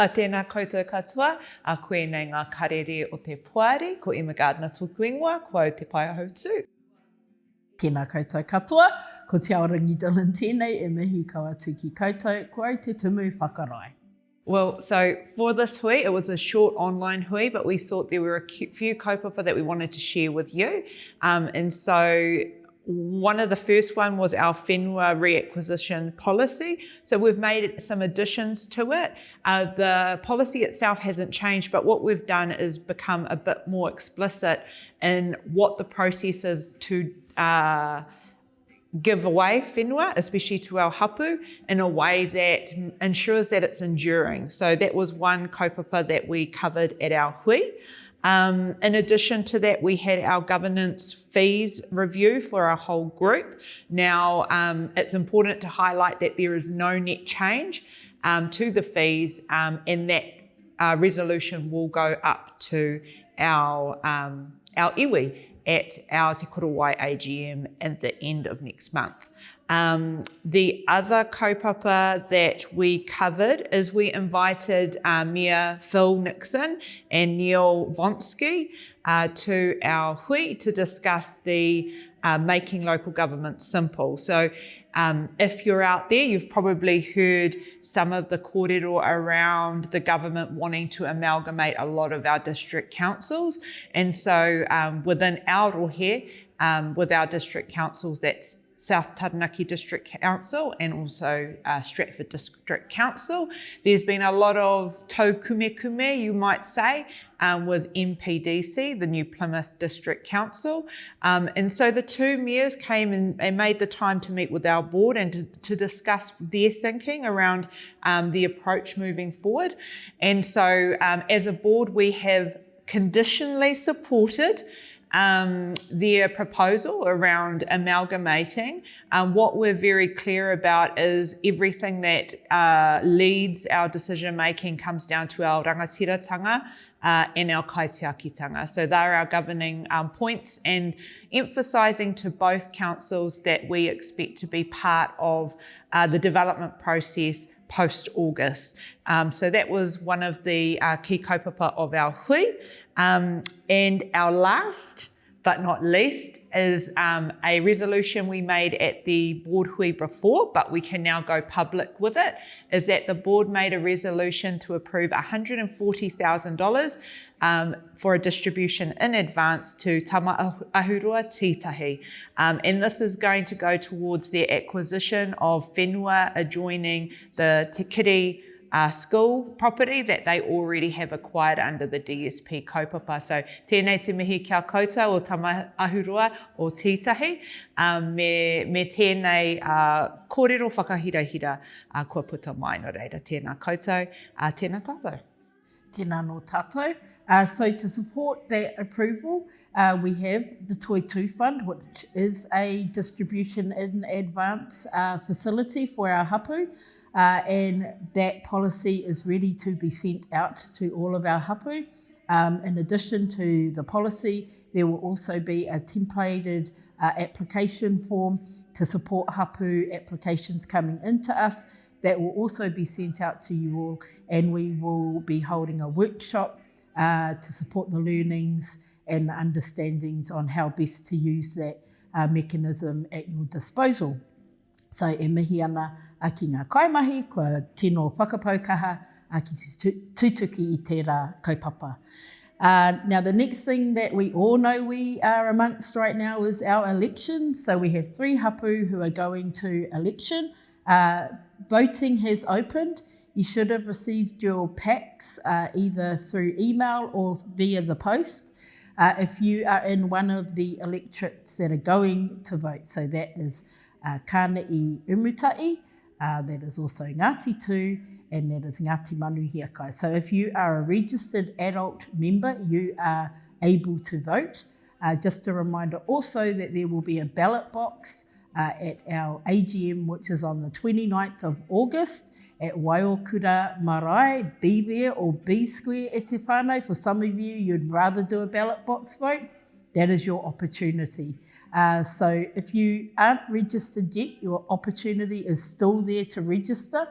Tēnā koutou katoa, a koe nei ngā karere o te Puari, ko Emma Gardner tōku ingoa, ko au te Paiahau tū. Tēnā koutou katoa, ko te aorangi Dylan tēnei, e mihi kaua tūki koutou, ko au te tumu whakarai. Well, so for this hui, it was a short online hui, but we thought there were a few kaupapa that we wanted to share with you. And so one of the first one was our whenua reacquisition policy. So we've made some additions to it. The policy itself hasn't changed, but what we've done is become a bit more explicit in what the process is to give away whenua, especially to our hapu, in a way that ensures that it's enduring. So that was one kaupapa that we covered at our hui. In addition to that, we had our governance fees review for our whole group. Now, it's important to highlight that there is no net change to the fees, and that resolution will go up to our iwi at our Te Korowai AGM at the end of next month. The other kaupapa that we covered is we invited Mayor Phil Nixon and Neil Vonsky to our hui to discuss the Making Local Government Simple. So if you're out there, you've probably heard some of the kōrero around the government wanting to amalgamate a lot of our district councils. And so within our rohe, with our district councils, that's South Taranaki District Council and also Stratford District Council. There's been a lot of tau kume kume, you might say, with MPDC, the New Plymouth District Council. And so the two mayors came and made the time to meet with our board and to discuss their thinking around the approach moving forward. And so as a board, we have conditionally supported their proposal around amalgamating. What we're very clear about is everything that leads our decision making comes down to our rangatiratanga and our kaitiakitanga. So they're our governing points, and emphasising to both councils that we expect to be part of the development process post-August. So that was one of the key kaupapa of our hui. And our last but not least is a resolution we made at the board hui before, but we can now go public with it, is that the board made a resolution to approve $140,000 for a distribution in advance to Tama Ahurua Tītahi. And this is going to go towards their acquisition of whenua adjoining the Te Kiri school property that they already have acquired under the DSP kaupapa. So tēnei te mihi kia koutou o Tama Ahurua o Tītahi, me tēnei kōrero whakahirahira kua puta mai no reira. Tēnā koutou, tēnā tātou. Tēnā no tātou. So to support that approval, we have the Toi Tū Fund, which is a distribution in advance facility for our hapu. And that policy is ready to be sent out to all of our hapu. In addition to the policy, there will also be a templated application form to support hapu applications coming into us that will also be sent out to you all, and we will be holding a workshop to support the learnings and the understandings on how best to use that mechanism at your disposal. So e mihi ana ki ngā kaimahi, kua tino whakapaukaha ki te tūtuki i tērā kaupapa. Now the next thing that we all know we are amongst right now is our election. So we have 3 hapu who are going to election. Voting has opened. You should have received your packs either through email or via the post. If you are in one of the electorates that are going to vote, so that is Kāna i Umutai, that is also Ngāti Tū, and that is Ngāti Manuhiakai. So if you are a registered adult member, you are able to vote. Just a reminder also that there will be a ballot box at our AGM, which is on the 29th of August at Waiokura Marae. Be there or be square e te whānau. For some of you, you'd rather do a ballot box vote. that is your opportunity. So if you aren't registered yet, your opportunity is still there to register,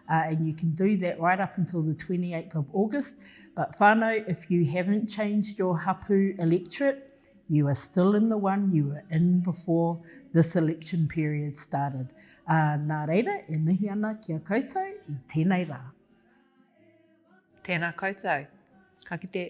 and you can do that right up until the 28th of August. But whānau, if you haven't changed your hapu electorate, you are still in the one you were in before this election period started. Nā reira, e mihi ana kia koutou, I tēnei rā. Tēnā koutou. Ka kite.